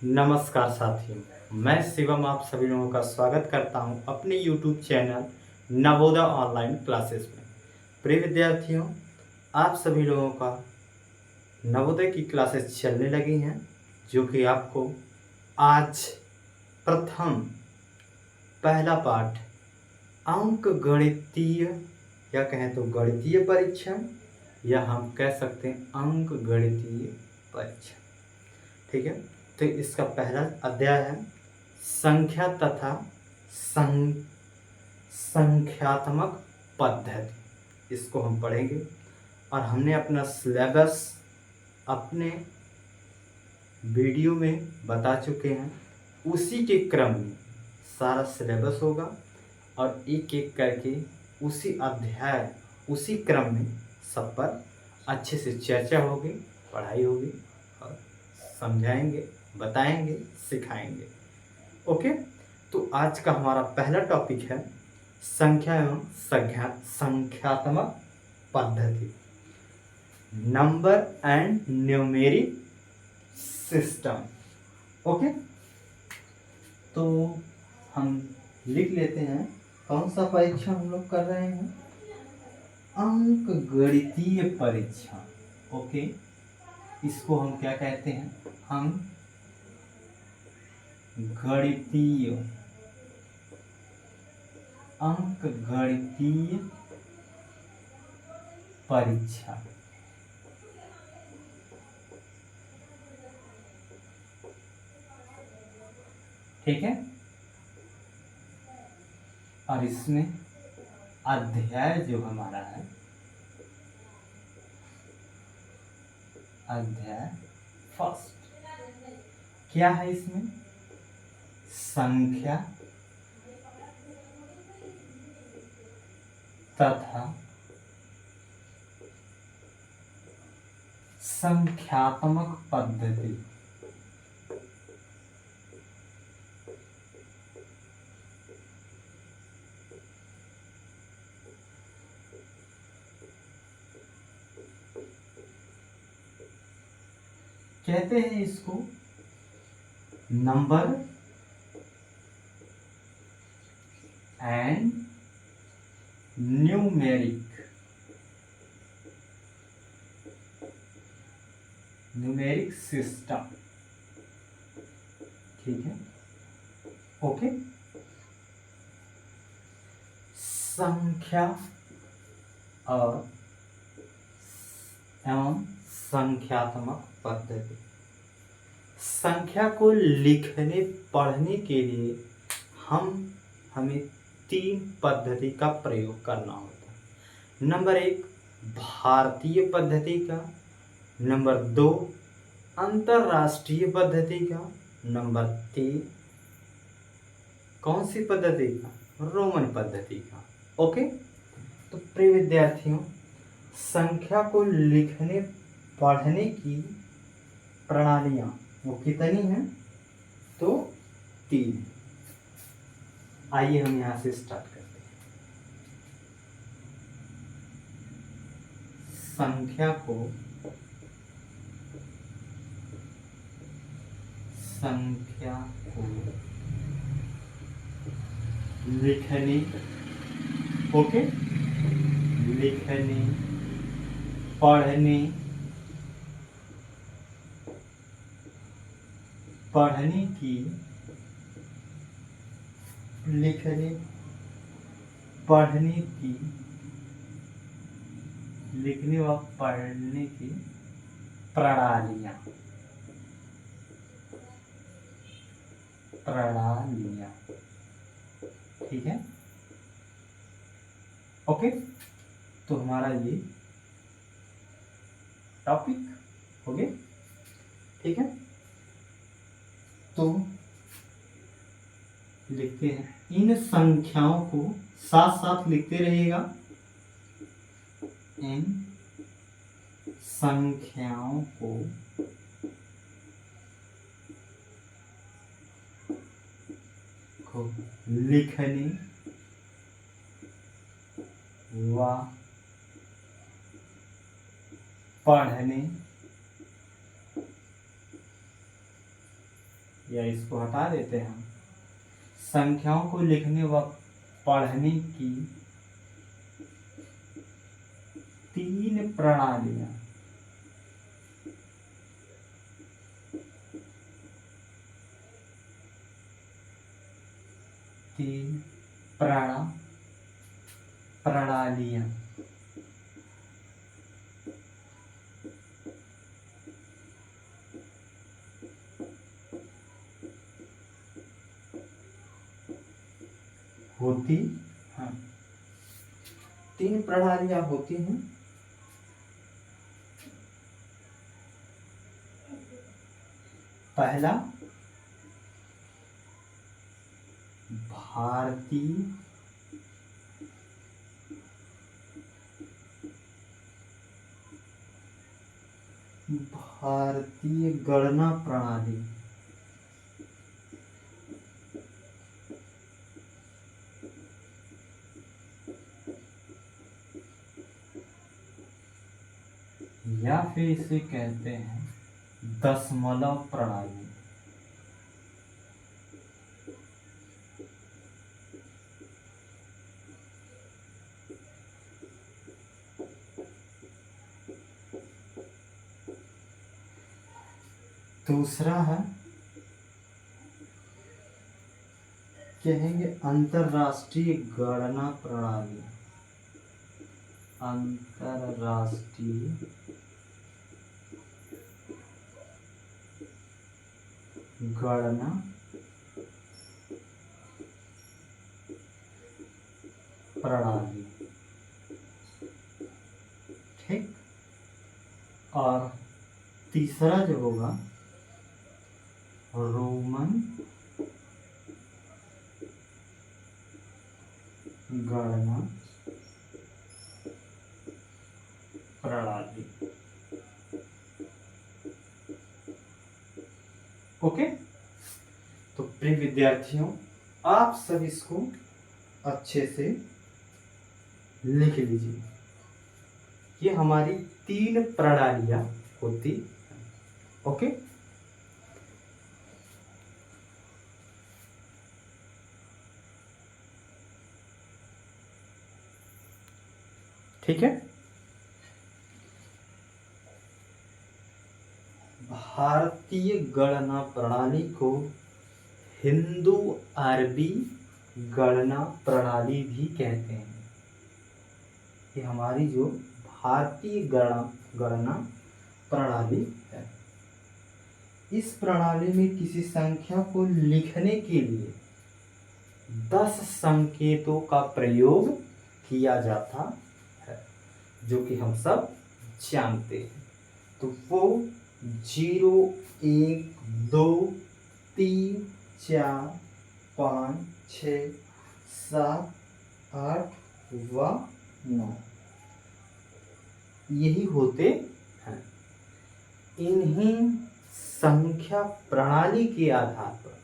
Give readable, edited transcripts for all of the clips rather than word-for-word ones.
नमस्कार साथियों, मैं शिवम आप सभी लोगों का स्वागत करता हूं अपने YouTube channel Navodaya online classes में। प्रिय विद्यार्थियों, आप सभी लोगों का नवोदय की क्लासेस चलने लगी हैं, जो कि आपको आज प्रथम पहला पाठ अंक गणितीय या कहें तो गणितीय परीक्षण या हम कह सकते हैं अंक गणितीय परीक्षण। ठीक है, तो इसका पहला अध्याय है संख्या तथा संख्यात्मक पद्धति। इसको हम पढ़ेंगे और हमने अपना सिलेबस अपने वीडियो में बता चुके हैं। उसी के क्रम में सारा सिलेबस होगा और एक एक करके उसी अध्याय उसी क्रम में सब पर अच्छे से चर्चा होगी, पढ़ाई होगी और समझाएंगे, बताएंगे, सिखाएंगे। ओके, तो आज का हमारा पहला टॉपिक है संख्या एवं संख्यात्मक पद्धति, number and numeric system. Okay, तो हम लिख लेते हैं कौन सा परीक्षण हम लोग कर रहे हैं, अंक गणितीय परीक्षण। ओके, इसको हम क्या कहते हैं, अंक गणितीय परीक्षा। ठीक है, और इसमें अध्याय जो हमारा है, अध्याय फर्स्ट क्या है, इसमें संख्या तथा संख्यात्मक पद्धति। कहते हैं इसको नंबर एंड न्यूमेरिक सिस्टम। ठीक है, ओके। संख्या और एवं संख्यात्मक पद्धति। संख्या को लिखने पढ़ने के लिए हमें तीन पद्धति का प्रयोग करना होता है। नंबर एक भारतीय पद्धति का, नंबर दो अंतरराष्ट्रीय पद्धति का, नंबर तीन कौन सी पद्धति का, रोमन पद्धति का। ओके, तो प्रिय विद्यार्थियों, संख्या को लिखने पढ़ने की प्रणालियां वो कितनी हैं, तो तीन। आइए हम यहां से स्टार्ट करते हैं। संख्या को लिखने, ओके, लिखने पढ़ने की लिखने पढ़ने की लिखने व पढ़ने की प्रणालियां। ठीक है, ओके, तो हमारा ये टॉपिक हो गया। ठीक है, तो लिखते हैं, इन संख्याओं को साथ साथ लिखते रहिएगा। इन संख्याओं को लिखने व पढ़ने या इसको हटा देते हैं हम। संख्याओं को लिखने व पढ़ने की 3 प्रणालियां। तीन प्रणालियां होती हैं। 3 प्रणालियां होती हैं। पहला भारतीय गणना प्रणाली। या फिर इसे कहते हैं दशमलव प्रणाली। दूसरा है कहेंगे अंतरराष्ट्रीय गणना प्रणाली। अंतरराष्ट्रीय गणना प्रणाली। ठीक। और तीसरा जो होगा रोमन गणना प्रणाली। ओके। तो प्रिय विद्यार्थियों, आप सब इसको अच्छे से लिख लीजिए। ये हमारी 3 प्रणालियां होती हैं। ओके। ठीक है। भारतीय गणना प्रणाली को हिंदू अरबी गणना प्रणाली भी कहते हैं। ये हमारी जो भारतीय गणना प्रणाली है। इस प्रणाली में किसी संख्या को लिखने के लिए 10 संकेतों का प्रयोग किया जाता है, जो कि हम सब जानते हैं। तो वो 0, 1, 2, 3, 4, 5, 6, 7, 8 व 9 यही होते हैं। इन्हीं संख्या प्रणाली के आधार पर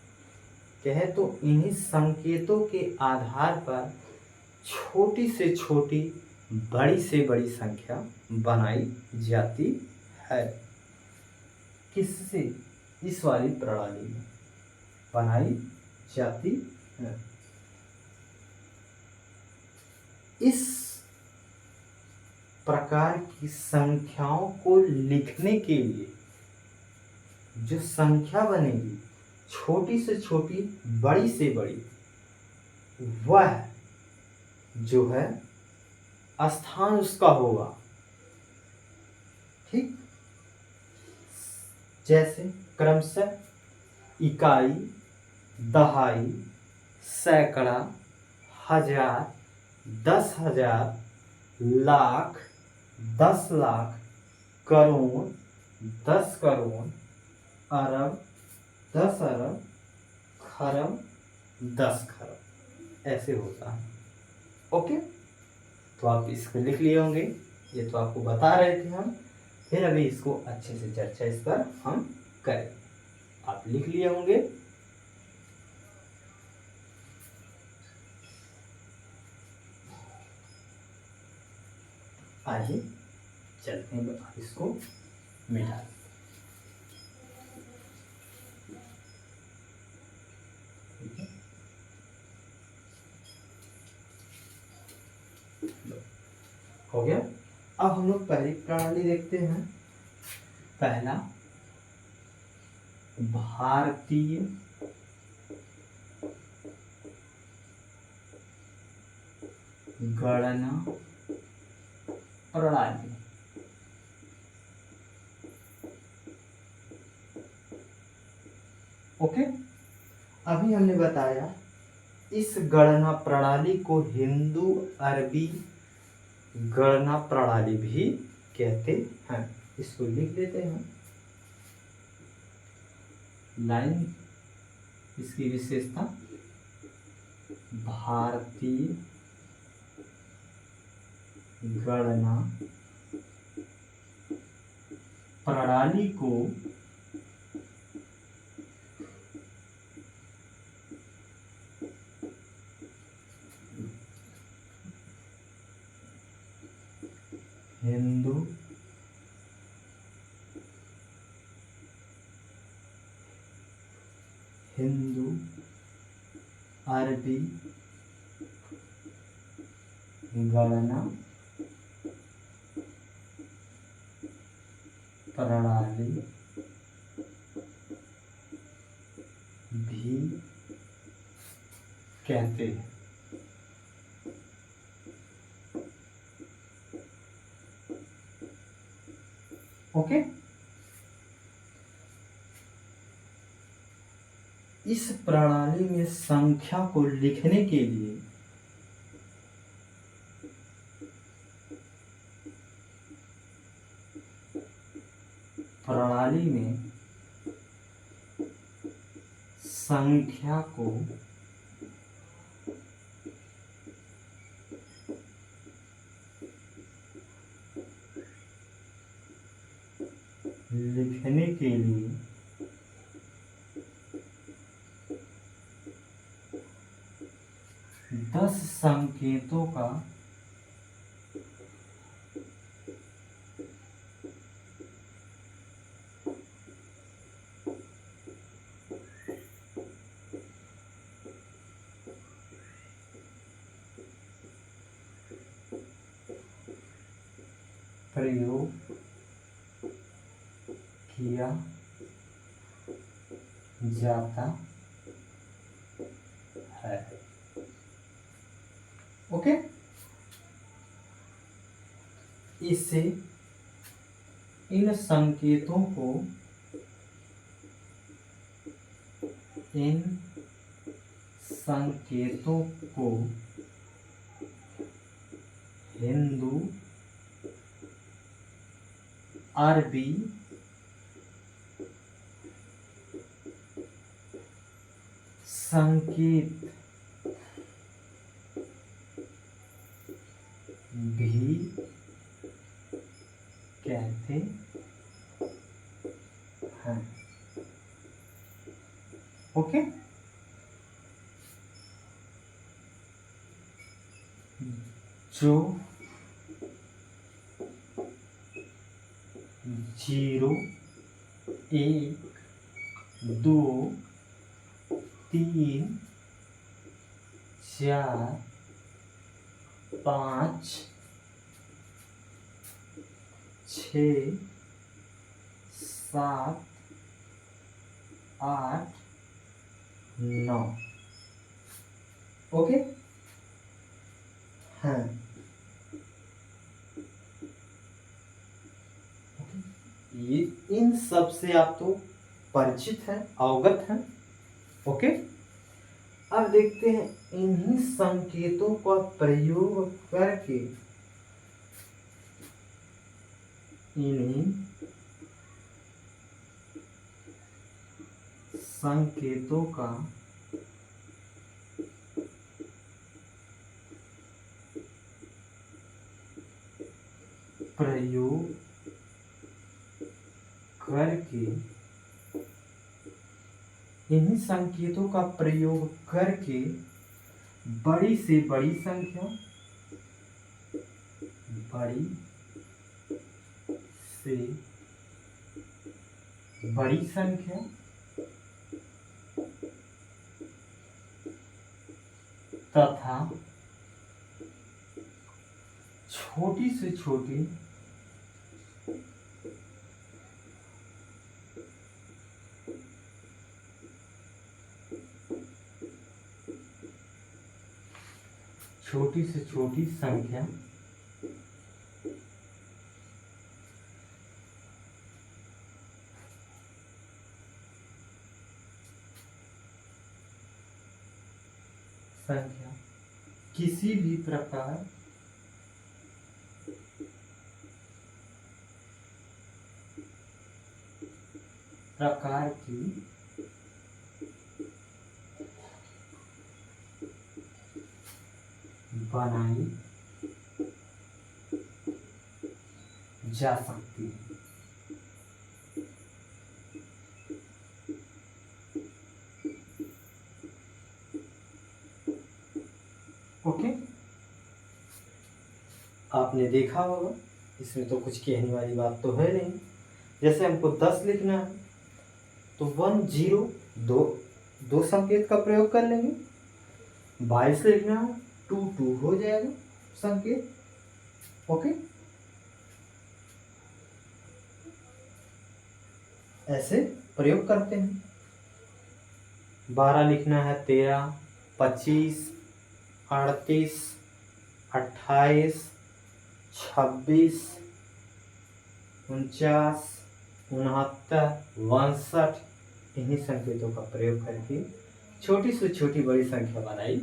कहे तो इन्हीं संकेतों के आधार पर छोटी से छोटी बड़ी से बड़ी संख्या बनाई जाती है। किससे? इस वाली प्रणाली में बनाई जाती है। इस प्रकार की संख्याओं को लिखने के लिए जो संख्या बनेगी छोटी से छोटी बड़ी से बड़ी, वह जो है स्थान उसका होगा। ठीक। जैसे क्रमशः इकाई, दहाई, सैकड़ा, हजार, 10,000, लाख, 10 लाख, करोड़, 10 करोड़, अरब, 10 अरब, खरब, 10 खरब, ऐसे होता है। ओके। तो आप इसको लिख लिए होंगे। ये तो आपको बता रहे थे हम, फिर अभी इसको अच्छे से चर्चा इस पर हम करें। आप लिख लिए होंगे। आइए चलते हैं, इसको मिटा हो गया। अब हम लोग पहली प्रणाली देखते हैं। पहला, भारतीय गणना प्रणाली। ओके, अभी हमने बताया इस गणना प्रणाली को हिंदू अरबी गणना प्रणाली भी कहते हैं। इसको लिख लेते हैं। लाइन, इसकी विशेषता, भारतीय गणना प्रणाली को हिंदू अरबी गणना प्रणाली भी कहते हैं। ओके, इस प्रणाली में संख्या को लिखने के लिए प्रणाली में संख्या को लिखने के लिए 10 संकेतों का प्रयोग किया जाता है। ओके, इससे इन संकेतों को हिंदू अरबी संकेत भी कहते हैं। ओके, जो 0 1 2 3 4 5 6 7 8 9। ओके, हाँ, ये इन सब से आप तो परिचित हैं, अवगत हैं। ओके, अब देखते हैं इन्हीं संकेतों का प्रयोग करके इन्हीं संकेतों का प्रयोग करके इन्हीं संकेतों का प्रयोग करके बड़ी से बड़ी संख्या, बड़ी से बड़ी संख्या तथा छोटी से छोटी संख्या किसी भी प्रकार की बनाई जा सकती है। ओके, आपने देखा होगा, इसमें तो कुछ कहने वाली बात तो है नहीं। जैसे हमको 10 लिखना है तो 1 0 दो संकेत का प्रयोग कर लेंगे। 22 लिखना है 2 2 हो जाएगा संकेत। ओके, ऐसे प्रयोग करते हैं। 12 लिखना है 13 25 38 28 26 49 69 62 इन्हीं संकेतों का प्रयोग करके छोटी से छोटी बड़ी संख्या बनाई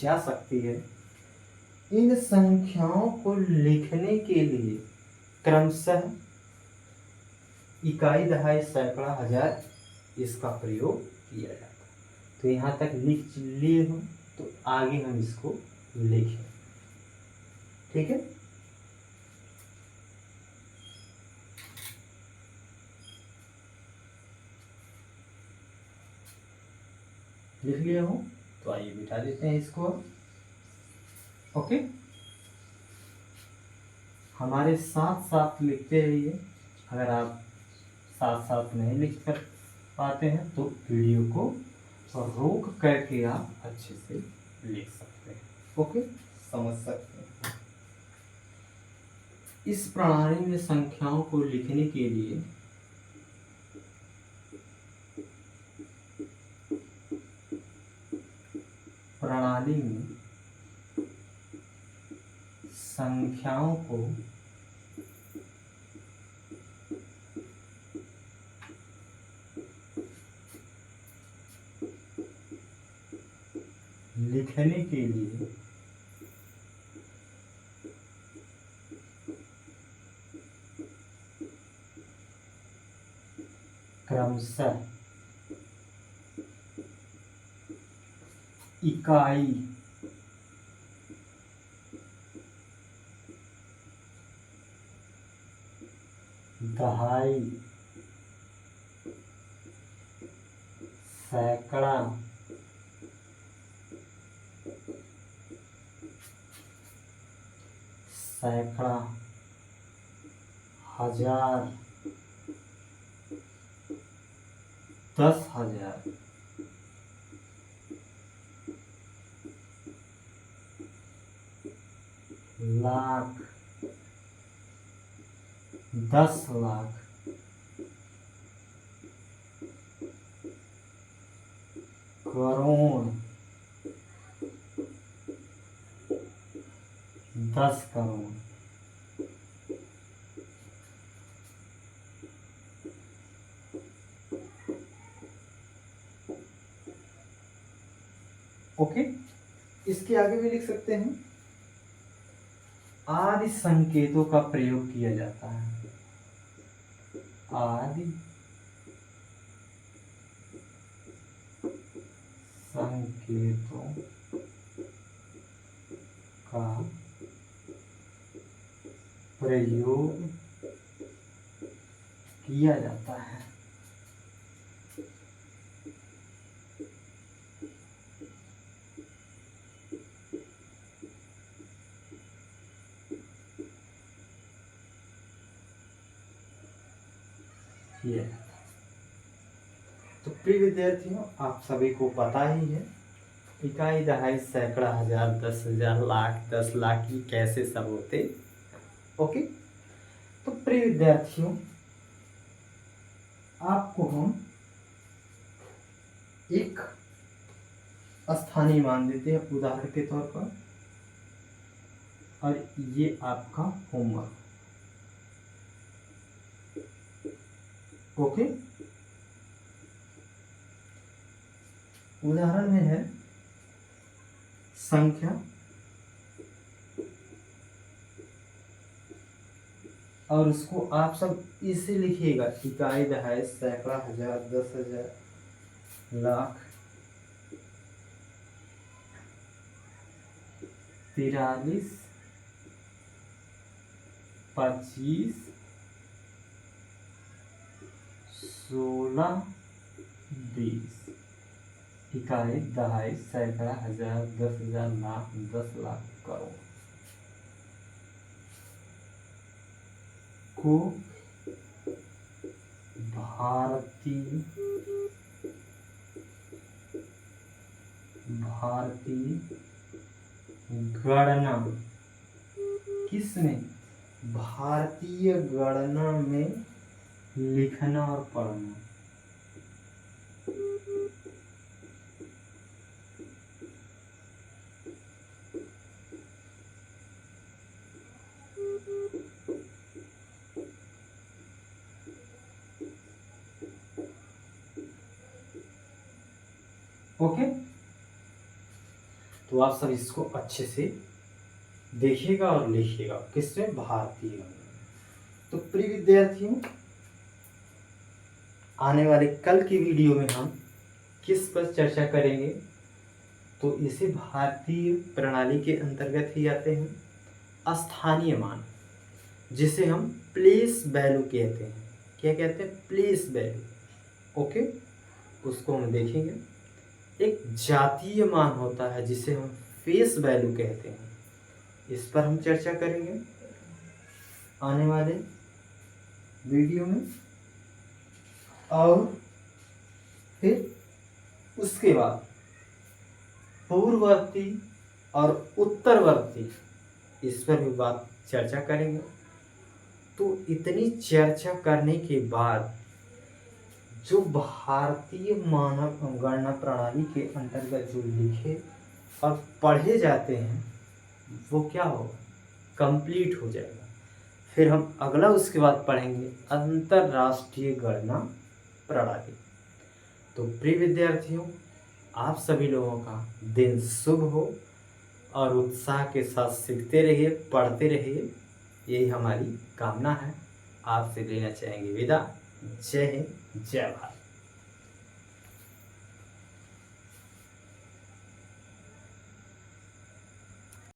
जा सकती है। इन संख्याओं को लिखने के लिए क्रमशः इकाई, दहाई, सैकड़ा, हजार इसका प्रयोग किया जाता है। तो यहाँ तक लिख लिए हो तो आगे हम इसको लिखें। ठीक है, लिख लिए हो तो आइए बिठा देते हैं इसको। ओके, हमारे साथ साथ लिखते रहिए। अगर आप साथ साथ नहीं लिख कर पाते हैं तो वीडियो को रोक करके आप अच्छे से लिख सकते हैं। ओके, समझ सकते हैं। इस प्रणाली में संख्याओं को लिखने के लिए संख्याओं को लिखने के लिए क्रमशः इकाई, दहाई, सैकड़ा, हजार, 10,000, लाख, 10 लाख, करोड़, 10 करोड़। ओके, इसके आगे भी लिख सकते हैं। आदि संकेतों का प्रयोग किया जाता है। आदि संकेतों का प्रयोग किया जाता है। तो प्रिय विद्यार्थियों, आप सभी को पता ही है इकाई, दहाई, सैकड़ा, हजार, 10,000, लाख, 10 लाख की कैसे सब होते ओके। तो प्रिय विद्यार्थियों, आपको हम एक स्थानीय मान देते हैं उदाहरण के तौर पर, और ये आपका होमवर्क। ओके, उदाहरण में है संख्या और उसको आप सब इसे लिखिएगा, इकाई, दहाई, सैकड़ा, हजार, 10,000, लाख, 43, 25, 16, 20। इकाई, दहाई, सैकड़ा, हजार, 10,000, लाख, 10 लाख, करोड़ को भारतीय गणना किसमें, भारतीय गणना में लिखना और पढ़ना। ओके, तो आप सब इसको अच्छे से देखिएगा और लिखिएगा, किसमें, भारतीय गणना। तो प्रिय विद्यार्थियों, आने वाले कल की वीडियो में हम किस पर चर्चा करेंगे, तो इसे भारतीय प्रणाली के अंतर्गत ही आते हैं स्थानीय मान, जिसे हम प्लेस वैल्यू कहते हैं। क्या कहते हैं, प्लेस वैल्यू। ओके, उसको हम देखेंगे। एक जातीय मान होता है जिसे हम फेस वैल्यू कहते हैं, इस पर हम चर्चा करेंगे आने वाले वीडियो में। और फिर उसके बाद पूर्ववर्ती और उत्तरवर्ती, इस पर भी बात चर्चा करेंगे। तो इतनी चर्चा करने के बाद जो भारतीय मानव गणना प्रणाली के अंतर्गत जो लिखे और पढ़े जाते हैं वो क्या होगा, कंप्लीट हो जाएगा। फिर हम अगला उसके बाद पढ़ेंगे अंतरराष्ट्रीय गणना प्रणाली। तो प्रिय विद्यार्थियों, आप सभी लोगों का दिन शुभ हो और उत्साह के साथ सीखते रहिए, पढ़ते रहिए, यही हमारी कामना है। आपसे लेना चाहेंगे विदा। जय हिंद, जय भारत।